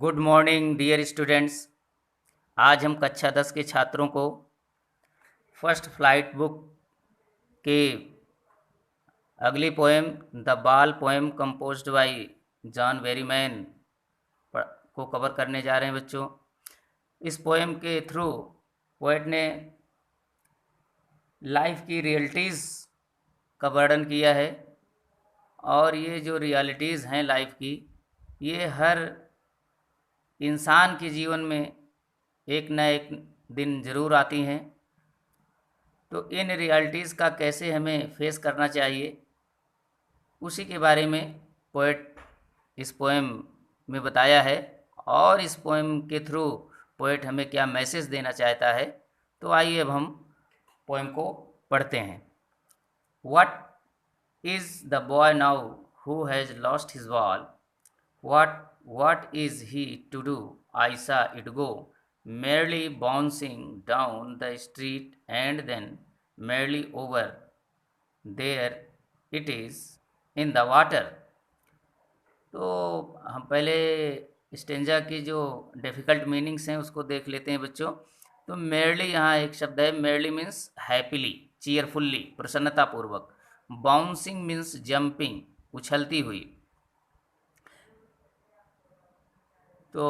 Good morning dear students. आज हम कक्षा 10 के छात्रों को फर्स्ट फ्लाइट बुक के अगली पोएम द बाल पोएम कंपोज्ड बाय जॉन वेरीमैन को कवर करने जा रहे हैं बच्चों। इस पोएम के थ्रू पोएट ने लाइफ की रियलिटीज़ का वर्णन किया है और ये जो रियलिटीज़ हैं लाइफ की, ये हर इंसान के जीवन में एक न एक दिन ज़रूर आती हैं। तो इन रियलिटीज़ का कैसे हमें फेस करना चाहिए, उसी के बारे में पोएट इस पोएम में बताया है। और इस पोएम के थ्रू पोएट हमें क्या मैसेज देना चाहता है, तो आइए अब हम पोएम को पढ़ते हैं। What is the boy now who has lost his ball? What is he to do? I saw it go, merely bouncing down the street and then merely over. There it is in the water. तो हम पहले stanza की जो difficult meanings हैं उसको देख लेते हैं बच्चों। तो मेरली यहाँ एक शब्द है, मेरली मीन्स हैप्पीली, चीयरफुल्ली, प्रसन्नतापूर्वक। बाउंसिंग मीन्स जंपिंग, उछलती हुई। तो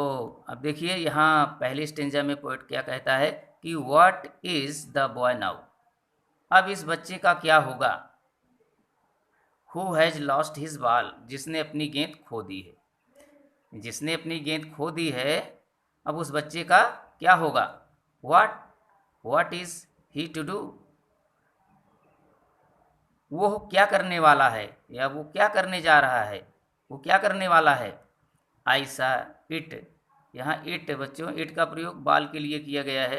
अब देखिए यहाँ पहली स्टेंजा में पोएट क्या कहता है कि what is the boy now. अब इस बच्चे का क्या होगा। Who has lost his ball, जिसने अपनी गेंद खो दी है। जिसने अपनी गेंद खो दी है, अब उस बच्चे का क्या होगा। What is he to do, वो क्या करने वाला है या वो क्या करने जा रहा है, वो क्या करने वाला है। आई सा इट, यहाँ इट बच्चों, इट का प्रयोग बाल के लिए किया गया है।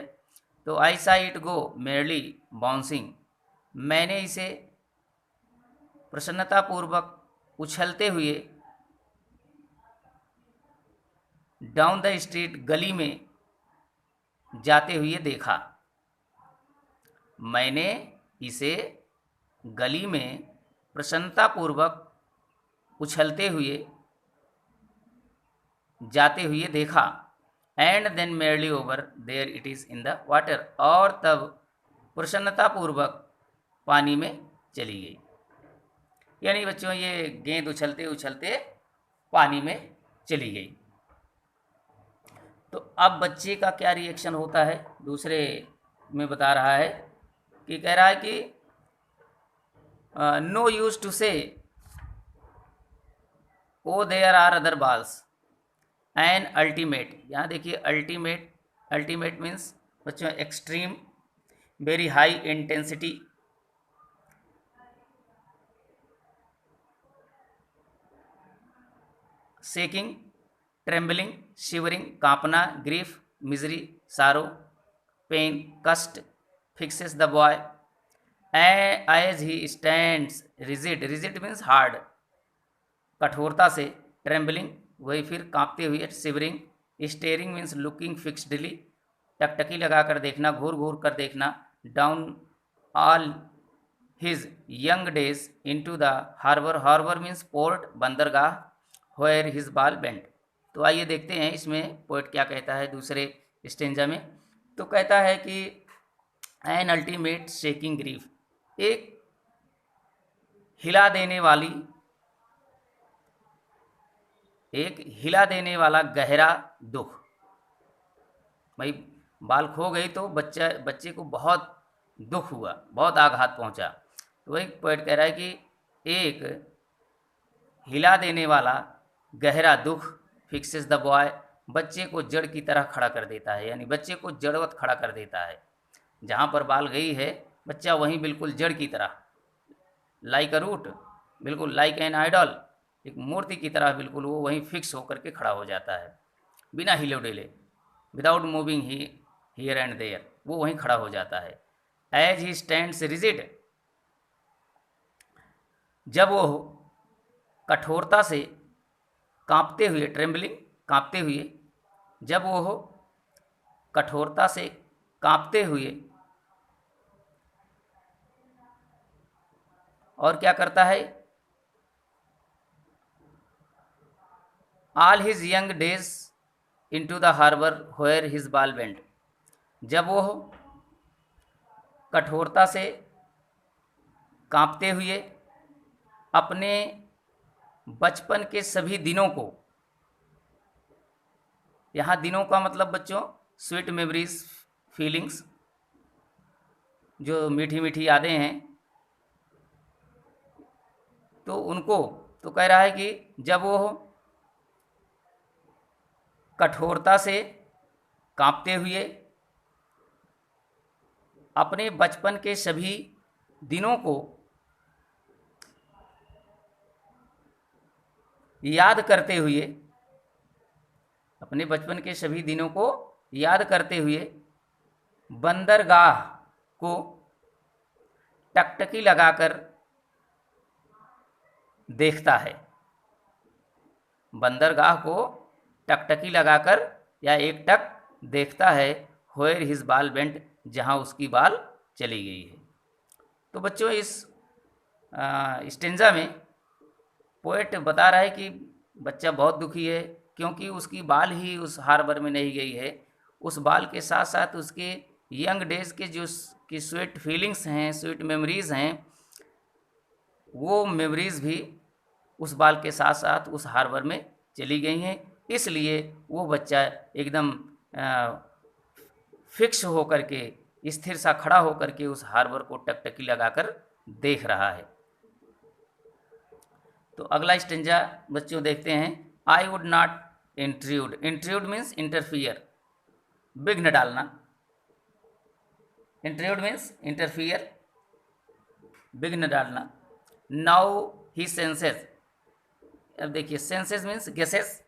तो आई saw it go merely bouncing, मैंने इसे प्रसन्नतापूर्वक उछलते हुए डाउन द स्ट्रीट, गली में जाते हुए देखा। मैंने इसे गली में प्रसन्नतापूर्वक उछलते हुए जाते हुए देखा। And then merely over there it is in the water, और तब प्रसन्नतापूर्वक पानी में चली गई। यानी बच्चों ये गेंद उछलते उछलते पानी में चली गई। तो अब बच्चे का क्या रिएक्शन होता है, दूसरे में बता रहा है कि कह रहा है कि no use to say oh there are other balls and ultimate. यहाँ देखिए अल्टीमेट, अल्टीमेट मीन्स बच्चों extreme, very high intensity, shaking, trembling, shivering, कांपना, ग्रीफ, मिजरी, सारो, पेन, कस्ट, fixes the boy as he stands rigid, rigid means hard, कठोरता से, trembling वही फिर कांपते हुए, shivering, staring means looking fixedly, टकटकी लगाकर देखना, घूर घूर कर देखना, down all his young days into the harbour, harbour means port, बंदरगाह, व्हेयर हिज बाल बेंट। तो आइए देखते हैं इसमें पोएट क्या कहता है दूसरे स्टेंजा में। तो कहता है कि एन अल्टीमेट शेकिंग ग्रीफ, एक हिला देने वाली, एक हिला देने वाला गहरा दुख। भाई बाल खो गई तो बच्चे को बहुत दुख हुआ, बहुत आघात पहुंचा। तो वही पोएट कह रहा है कि एक हिला देने वाला गहरा दुख, फिक्सेस द बॉय, बच्चे को जड़ की तरह खड़ा कर देता है, यानी बच्चे को जड़वत खड़ा कर देता है। जहाँ पर बाल गई है बच्चा वहीं बिल्कुल जड़ की तरह, लाइक अ रूट, बिल्कुल लाइक एन आइडल, एक मूर्ति की तरह बिल्कुल वो वहीं फिक्स होकर के खड़ा हो जाता है, बिना हिले डुले, without moving he here and there, वो वहीं खड़ा हो जाता है। एज ही स्टैंड्स रिजिड, जब वो कठोरता से कांपते हुए, ट्रेम्बलिंग कांपते हुए, जब वो कठोरता से कांपते हुए और क्या करता है, all his young days into the harbor where his ball went। जब वो कठोरता से कांपते हुए अपने बचपन के सभी दिनों को, यहाँ दिनों का मतलब बच्चों स्वीट मेमोरीज, फीलिंग्स, जो मीठी मीठी यादें हैं, तो उनको तो कह रहा है कि जब वो कठोरता से कांपते हुए अपने बचपन के सभी दिनों को याद करते हुए, अपने बचपन के सभी दिनों को याद करते हुए बंदरगाह को टकटकी लगाकर देखता है। बंदरगाह को टकटकी लगाकर या एक टक देखता है, व्हेयर हिज बाल वेंट, जहाँ उसकी बाल चली गई है। तो बच्चों इस स्टेंजा में पोएट बता रहा है कि बच्चा बहुत दुखी है क्योंकि उसकी बाल ही उस हार्बर में नहीं गई है। उस बाल के साथ साथ उसके यंग डेज के जो की स्वीट फीलिंग्स हैं, स्वीट मेमोरीज़ हैं, वो मेमोरीज़ भी उस बाल के साथ साथ उस हार्बर में चली गई हैं। इसलिए वो बच्चा एकदम फिक्स होकर के, स्थिर सा खड़ा होकर के उस हार्बर को टकटकी लगाकर देख रहा है। तो अगला स्टेंजा बच्चों देखते हैं। I would not intrude. Intrude means interfere, विघ्न डालना। इंट्रूड मीन्स इंटरफियर, विघ्न डालना। Now he senses. अब देखिए senses means guesses.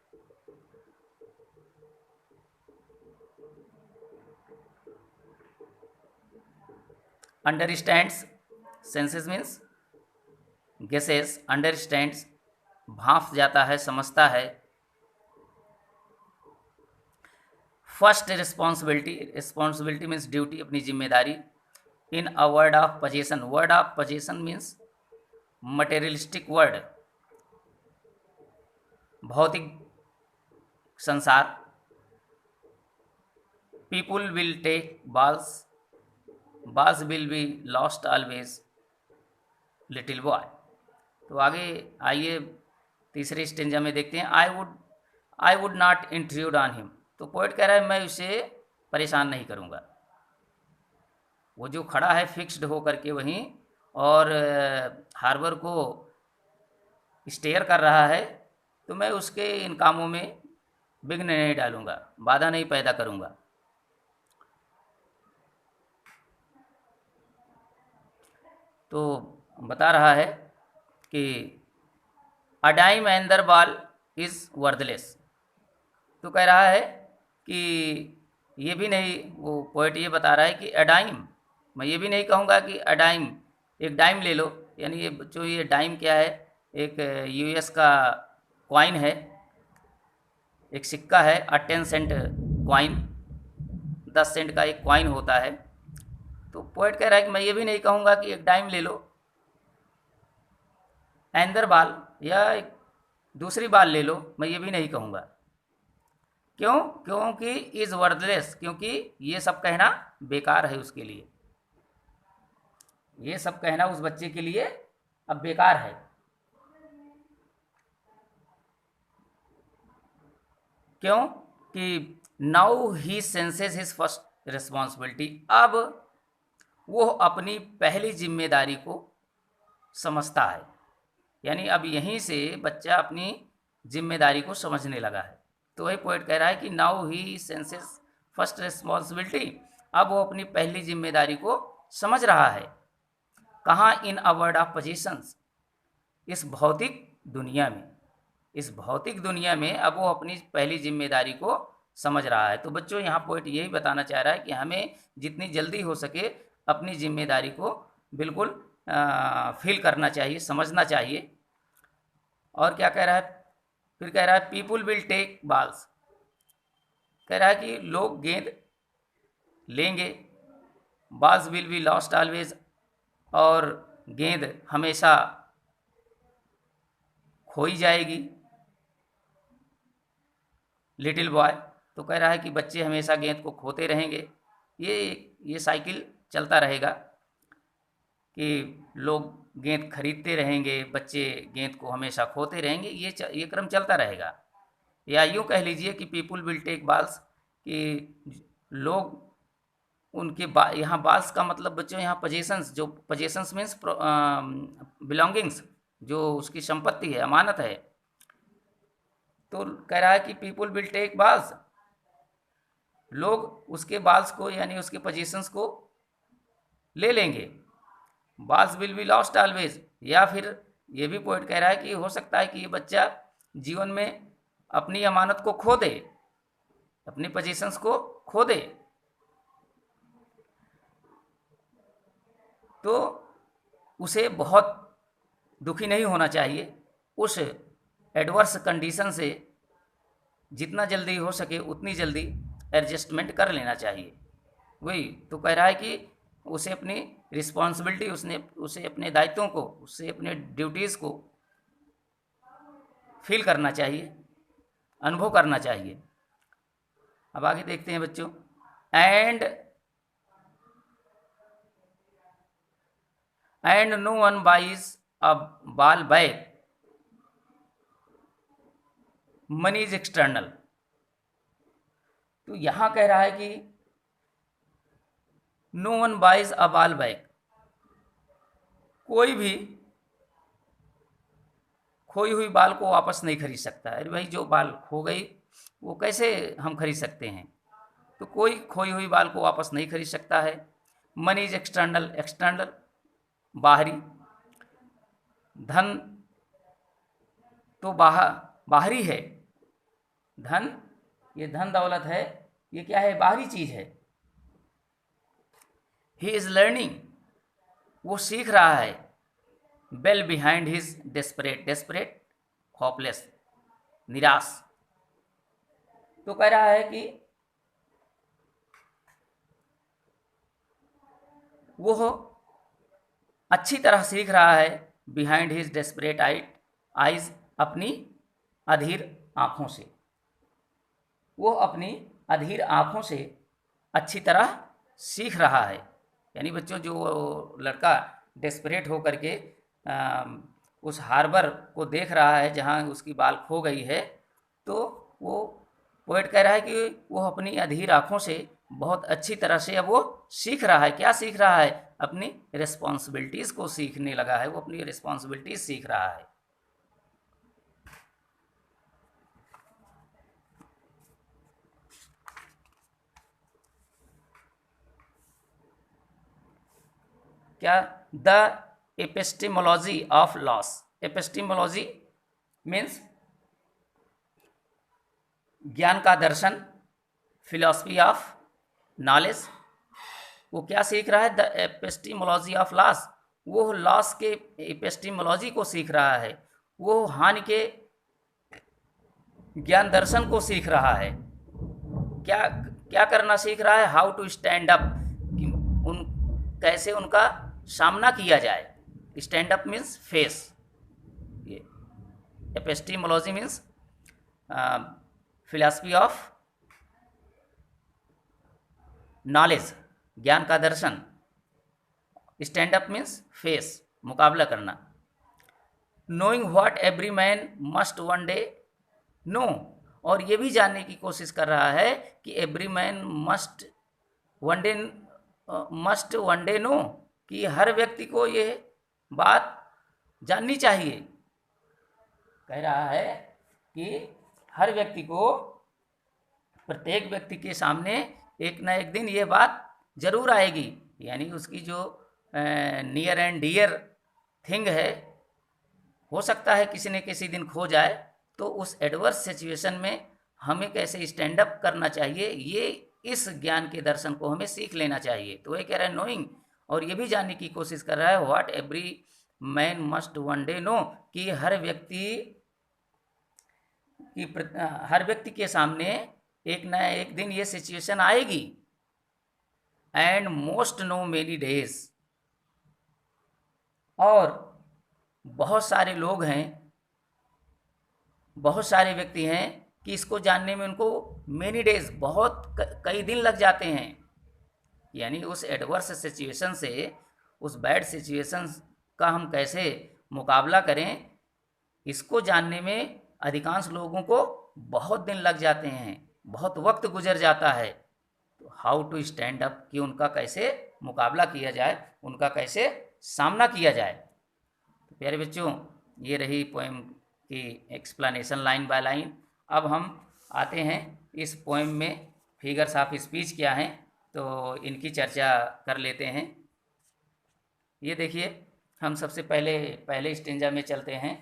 Understands, senses means guesses, understands भांप जाता है, समझता है। First responsibility, responsibility means duty, अपनी जिम्मेदारी। In a world of possession, world of possession means materialistic world, भौतिक संसार। People will take balls, balls will be lost always, little boy. तो आगे आइए तीसरे स्टेंजा में देखते हैं। I would not intrude on him. तो पोएट कह रहा है मैं उसे परेशान नहीं करूँगा। वो जो खड़ा है फिक्स्ड होकर के वहीं और हार्बर को स्टेयर कर रहा है, तो मैं उसके इन कामों में विघ्न नहीं डालूंगा, बाधा नहीं पैदा करूँगा। तो बता रहा है कि a dime another ball is worthless. तो कह रहा है कि ये भी नहीं, वो पोएट ये बता रहा है कि अ डाइम, मैं ये भी नहीं कहूँगा कि अ डाइम, एक डाइम ले लो। यानी ये जो ये डाइम क्या है, एक यूएस का कॉइन है, एक सिक्का है, 10 सेंट कॉइन, 10 सेंट का एक कॉइन होता है। तो पोएट कह रहा है कि मैं ये भी नहीं कहूँगा कि एक डाइम ले लो, एंदर बाल या एक दूसरी बाल ले लो, मैं ये भी नहीं कहूँगा। क्यों? क्योंकि इज़ वर्थलेस, क्योंकि ये सब कहना बेकार है उसके लिए। ये सब कहना उस बच्चे के लिए अब बेकार है। क्यों? कि now he senses his first responsibility, अब वो अपनी पहली जिम्मेदारी को समझता है। यानी अब यहीं से बच्चा अपनी जिम्मेदारी को समझने लगा है। तो वही पोएट कह रहा है कि now he senses first responsibility, अब वो अपनी पहली जिम्मेदारी को समझ रहा है। कहाँ? इन अ वर्ल्ड ऑफ पोजीशंस, इस भौतिक दुनिया में। इस भौतिक दुनिया में अब वो अपनी पहली जिम्मेदारी को समझ रहा है। तो बच्चों यहाँ पोएट यही बताना चाह रहा है कि हमें जितनी जल्दी हो सके अपनी जिम्मेदारी को बिल्कुल फील करना चाहिए, समझना चाहिए। और क्या कह रहा है? फिर कह रहा है पीपुल विल टेक बॉल्स, कह रहा है कि लोग गेंद लेंगे। Balls will be lost always, और गेंद हमेशा खोई जाएगी। लिटिल बॉय, तो कह रहा है कि बच्चे हमेशा गेंद को खोते रहेंगे। ये साइकिल चलता रहेगा कि लोग गेंद खरीदते रहेंगे, बच्चे गेंद को हमेशा खोते रहेंगे, ये क्रम चलता रहेगा। या यूँ कह लीजिए कि पीपुल विल टेक बॉल्स, कि लोग उनके यहाँ बॉल्स का मतलब बच्चों यहाँ पोजेशंस, जो पोजेशंस मीन्स बिलोंगिंग्स, जो उसकी संपत्ति है, अमानत है। तो कह रहा है कि पीपुल विल टेक बॉल्स, लोग उसके बॉल्स को यानी उसके पोजेशंस को ले लेंगे। Balls will be lost always, या फिर ये भी पॉइंट कह रहा है कि हो सकता है कि ये बच्चा जीवन में अपनी अमानत को खो दे, अपनी पोजीशंस को खो दे। तो उसे बहुत दुखी नहीं होना चाहिए, उस एडवर्स कंडीशन से जितना जल्दी हो सके उतनी जल्दी एडजस्टमेंट कर लेना चाहिए। वही तो कह रहा है कि उसे अपनी रिस्पॉन्सिबिलिटी, उसे अपने दायित्वों को, उसे अपने ड्यूटीज़ को फील करना चाहिए, अनुभव करना चाहिए। अब आगे देखते हैं बच्चों। And no one buys a ball back, money is external. तो यहां कह रहा है कि no one buys a ball back, कोई भी खोई हुई बाल को वापस नहीं खरीद सकता। अरे भाई, जो बाल खो गई वो कैसे हम खरीद सकते हैं? तो कोई खोई हुई बाल को वापस नहीं खरीद सकता है। मनी इज एक्सटर्नल, एक्सटर्नल बाहरी, धन तो बाहरी है। धन, ये धन दौलत है, ये क्या है? बाहरी चीज है। ही इज लर्निंग, वो सीख रहा है। Well behind his desperate, desperate hopeless, निराश। तो कह रहा है कि वो अच्छी तरह सीख रहा है। बिहाइंड हिज डेस्परेट आइज, अपनी अधीर आंखों से, वो अपनी अधीर आंखों से अच्छी तरह सीख रहा है। यानी बच्चों, जो लड़का डेस्परेट होकर के उस हार्बर को देख रहा है जहाँ उसकी बाल खो गई है, तो वो पोएट कह रहा है कि वो अपनी अधीर आंखों से बहुत अच्छी तरह से अब वो सीख रहा है। क्या सीख रहा है? अपनी रिस्पॉन्सिबिलिटीज़ को सीखने लगा है, वो अपनी रिस्पॉन्सिबिलिटीज सीख रहा है। क्या? The epistemology of loss. Epistemology means ज्ञान का दर्शन, फिलॉसफी ऑफ नॉलेज। वो क्या सीख रहा है? द एपिस्टेमोलॉजी ऑफ लॉस, वो लॉस के एपिस्टेमोलॉजी को सीख रहा है, वो हानि के ज्ञान दर्शन को सीख रहा है। क्या क्या करना सीख रहा है? हाउ टू स्टैंड अप, कि कैसे उनका सामना किया जाए। Stand up means face. ये epistemology means philosophy of knowledge, ज्ञान का दर्शन। स्टैंड अप मीन्स फेस, मुकाबला करना। Knowing what every man must one day know, और ये भी जानने की कोशिश कर रहा है कि every man must one day know, कि हर व्यक्ति को ये बात जाननी चाहिए। कह रहा है कि हर व्यक्ति को, प्रत्येक व्यक्ति के सामने एक ना एक दिन ये बात जरूर आएगी। यानी उसकी जो नियर एंड डियर थिंग है, हो सकता है किसी न किसी दिन खो जाए। तो उस एडवर्स सिचुएशन में हमें कैसे स्टैंड अप करना चाहिए, ये इस ज्ञान के दर्शन को हमें सीख लेना चाहिए। तो ये कह रहा है नोइंग, और ये भी जानने की कोशिश कर रहा है what every man must one day know, कि हर व्यक्ति के सामने एक ना एक दिन ये सिचुएशन आएगी। And most know many days, और बहुत सारे लोग हैं, बहुत सारे व्यक्ति हैं कि इसको जानने में उनको मेनी डेज, बहुत कई दिन लग जाते हैं। यानी उस एडवर्स सिचुएशन से, उस बैड सिचुएशन का हम कैसे मुकाबला करें, इसको जानने में अधिकांश लोगों को बहुत दिन लग जाते हैं, बहुत वक्त गुजर जाता है। तो हाउ टू स्टैंड अप, कि उनका कैसे मुकाबला किया जाए, उनका कैसे सामना किया जाए। तो प्यारे बच्चों, ये रही पोएम की एक्सप्लेनेशन लाइन बाय लाइन। अब हम आते हैं इस पोएम में फिगर्स ऑफ स्पीच क्या हैं, तो इनकी चर्चा कर लेते हैं। ये देखिए, हम सबसे पहले स्टेंजा में चलते हैं।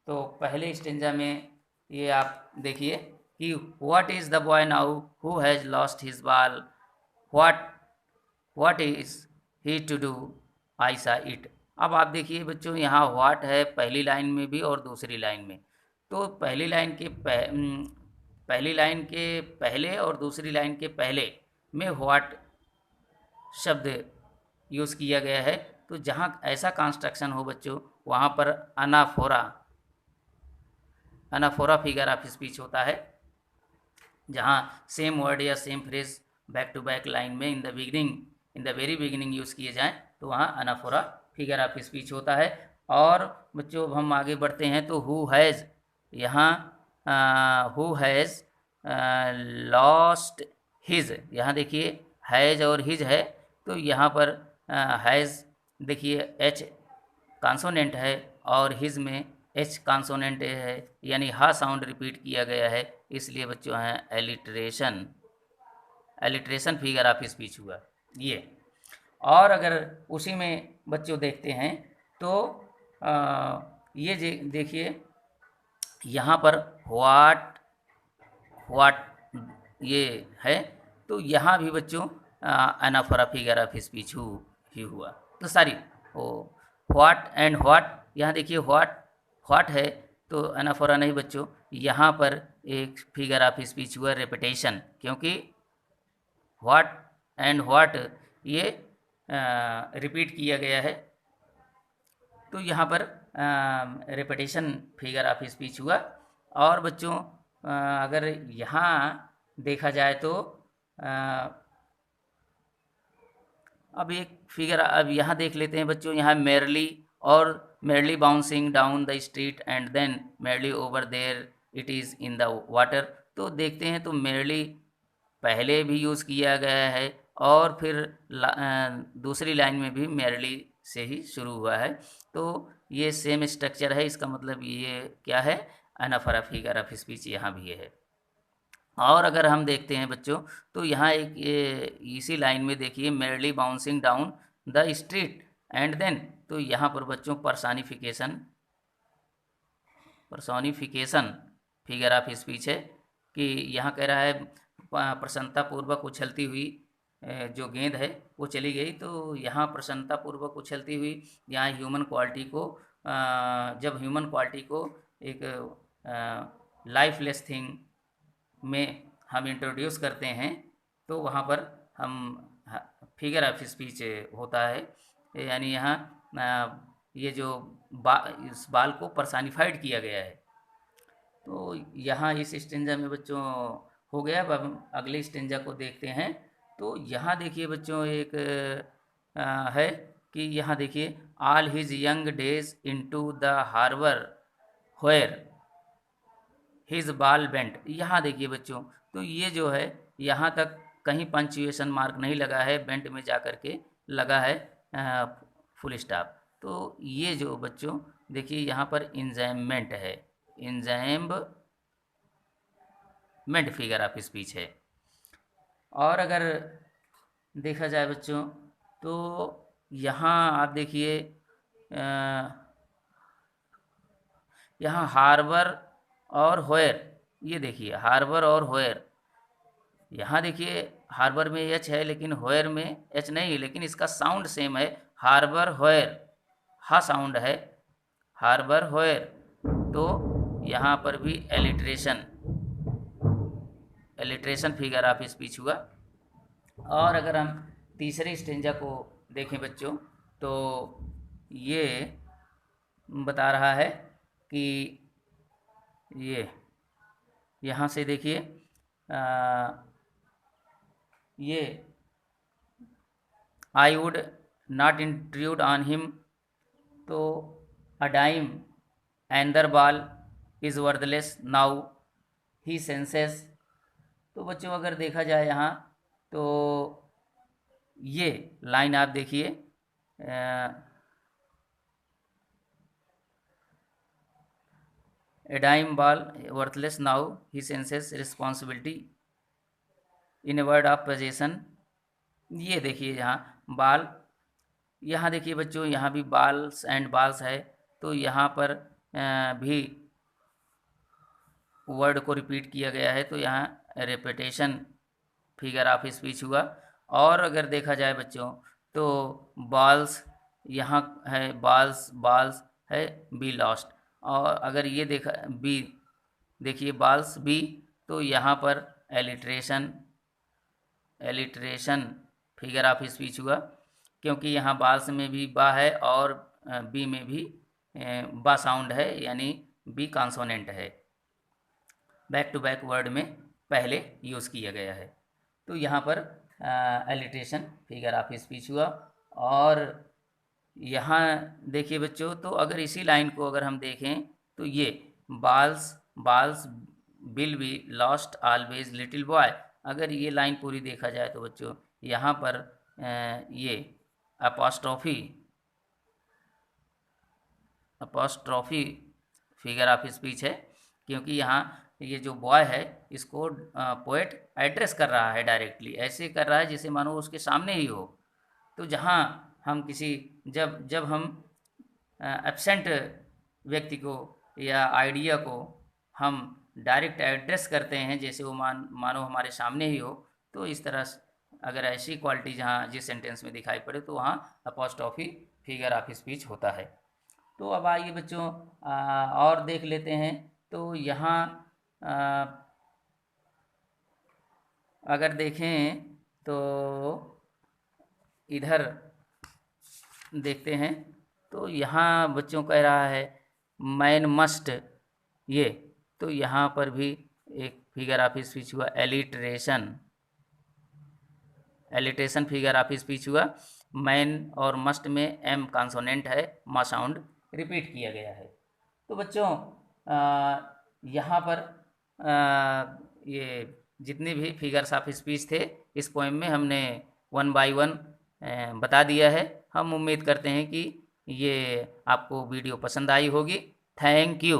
तो पहले स्टेंजा में ये आप देखिए कि what is the boy now who has lost his ball, what is he to do, I saw it. अब आप देखिए बच्चों, यहाँ व्हाट है पहली लाइन में भी और दूसरी लाइन में। तो पहली लाइन के पहले और दूसरी लाइन के पहले में व्हाट शब्द यूज़ किया गया है। तो जहाँ ऐसा कंस्ट्रक्शन हो बच्चों, वहाँ पर अनाफोरा फिगर ऑफ स्पीच होता है। जहाँ सेम वर्ड या same phrase back to back line में in the very beginning use किए जाएँ, तो वहाँ अनाफोरा फिगर ऑफ स्पीच होता है। और बच्चों, अब हम आगे बढ़ते हैं तो हु हैज़, यहाँ हु हैज़ लॉस्ट हिज, यहाँ देखिए हैज़ और हिज है, तो यहाँ पर हैज़ देखिए एच कॉन्सोनेंट है और हिज में एच कॉन्सोनेंट है, यानी हा साउंड रिपीट किया गया है, इसलिए बच्चों हैं एलिट्रेशन फिगर ऑफ स्पीच हुआ ये। और अगर उसी में बच्चों देखते हैं तो ये देखिए यहाँ पर व्हाट ये है, तो यहाँ भी बच्चों अनाफोरा फिगर ऑफ स्पीच ही हुआ। तो सारी वो व्हाट एंड व्हाट, यहाँ देखिए व्हाट है तो अनाफोरा नहीं बच्चों, यहाँ पर एक फिगर ऑफ स्पीच हुआ रेपिटेशन, क्योंकि व्हाट एंड व्हाट ये रिपीट किया गया है, तो यहाँ पर रेपिटेशन फिगर ऑफ स्पीच हुआ। और बच्चों अगर यहाँ देखा जाए तो अब एक फिगर अब यहाँ देख लेते हैं बच्चों, यहाँ merely bouncing down the street and then merely over there it is in the water. तो देखते हैं तो मेरली पहले भी यूज़ किया गया है और फिर दूसरी लाइन में भी मेरली से ही शुरू हुआ है, तो ये सेम स्ट्रक्चर है। इसका मतलब ये क्या है, अनाफोरा फिगर ऑफ स्पीच यहाँ भी है। और अगर हम देखते हैं बच्चों तो यहाँ एक इसी लाइन में देखिए merely bouncing down the street and then, तो यहाँ पर बच्चों पर्सोनिफिकेशन फिगर ऑफ स्पीच है कि यहाँ कह रहा है प्रसन्नतापूर्वक उछलती हुई जो गेंद है वो चली गई। तो यहाँ प्रसन्नतापूर्वक उछलती हुई, यहाँ ह्यूमन क्वालिटी को जब ह्यूमन क्वालिटी को एक लाइफलेस थिंग में हम इंट्रोड्यूस करते हैं, तो वहाँ पर हम फिगर ऑफ स्पीच होता है, यानी यहाँ ये जो इस बाल को पर्सनिफाइड किया गया है। तो यहाँ इस स्टेंजा में बच्चों हो गया। अब हम अगले स्टेंजा को देखते हैं। तो यहाँ देखिए बच्चों एक है कि यहाँ देखिए all his young days into the harbour where his ball went. यहाँ देखिए बच्चों, तो ये जो है यहाँ तक कहीं पंक्चुएशन मार्क नहीं लगा है, बेंट में जा कर के लगा है फुल स्टॉप। तो ये जो बच्चों देखिए यहाँ पर इंजाइममेंट है, इंजाइममेंट फिगर ऑफ स्पीच है। और अगर देखा जाए बच्चों तो यहाँ आप देखिए यहाँ हार्बर और होयर, ये देखिए हार्बर और होयर, यहाँ देखिए हार्बर में एच है लेकिन होयर में एच नहीं, लेकिन इसका साउंड सेम है, हार्बर होयर, हा साउंड है, हार्बर होयर। तो यहाँ पर भी एलिट्रेशन फिगर ऑफ स्पीच हुआ। और अगर हम तीसरे स्टेंजा को देखें बच्चों तो ये बता रहा है कि यहाँ से देखिए ये I would not intrude on him, तो a dime another ball is worthless now he senses. तो बच्चों अगर देखा जाए यहाँ तो ये लाइन आप देखिए, a dime ball worthless now he senses responsibility in a world of possession. ये देखिए यहाँ बाल, यहाँ देखिए बच्चों यहाँ भी बाल्स एंड बाल्स है, तो यहाँ पर भी वर्ड को रिपीट किया गया है, तो यहाँ रेपिटेशन फिगर ऑफ स्पीच हुआ। और अगर देखा जाए बच्चों तो बॉल्स यहाँ है, बाल्स बाल्स है, बी लॉस्ट। और अगर ये देखा बी, देखिए बाल्स बी, तो यहाँ पर एलिट्रेशन फिगर ऑफ स्पीच हुआ, क्योंकि यहाँ बाल्स में भी बा है और बी में भी बा साउंड है, यानी बी कॉन्सोनेंट है, बैक टू बैक वर्ड में पहले यूज़ किया गया है। तो यहाँ पर एलिट्रेशन फिगर ऑफ स्पीच हुआ। और यहाँ देखिए बच्चों, तो अगर इसी लाइन को अगर हम देखें तो ये balls balls will be lost always little boy, अगर ये लाइन पूरी देखा जाए तो बच्चों यहाँ पर ये अपॉस्ट्रोफी फिगर ऑफ स्पीच है, क्योंकि यहाँ ये जो बॉय है इसको पोएट एड्रेस कर रहा है डायरेक्टली, ऐसे कर रहा है जैसे मानो उसके सामने ही हो। तो जहाँ हम किसी जब हम एब्सेंट व्यक्ति को या आइडिया को हम डायरेक्ट एड्रेस करते हैं जैसे वो मानो हमारे सामने ही हो, तो इस तरह अगर ऐसी क्वालिटी जहाँ जिस सेंटेंस में दिखाई पड़े तो वहाँ अपॉस्ट्रोफी फिगर ऑफ स्पीच होता है। तो अब आइए बच्चों और देख लेते हैं। तो यहाँ अगर देखें तो इधर देखते हैं, तो यहाँ बच्चों कह रहा है मैन मस्ट, ये तो यहाँ पर भी एक फिगर ऑफ स्पीच हुआ, एलिट्रेशन फिगर ऑफ स्पीच हुआ। मैन और मस्ट में एम कॉन्सोनेंट है, मा साउंड रिपीट किया गया है। तो बच्चों यहाँ पर ये जितने भी फिगर्स ऑफ स्पीच थे इस पोएम में हमने 1 बाय 1 बता दिया है। हम उम्मीद करते हैं कि ये आपको वीडियो पसंद आई होगी। Thank you.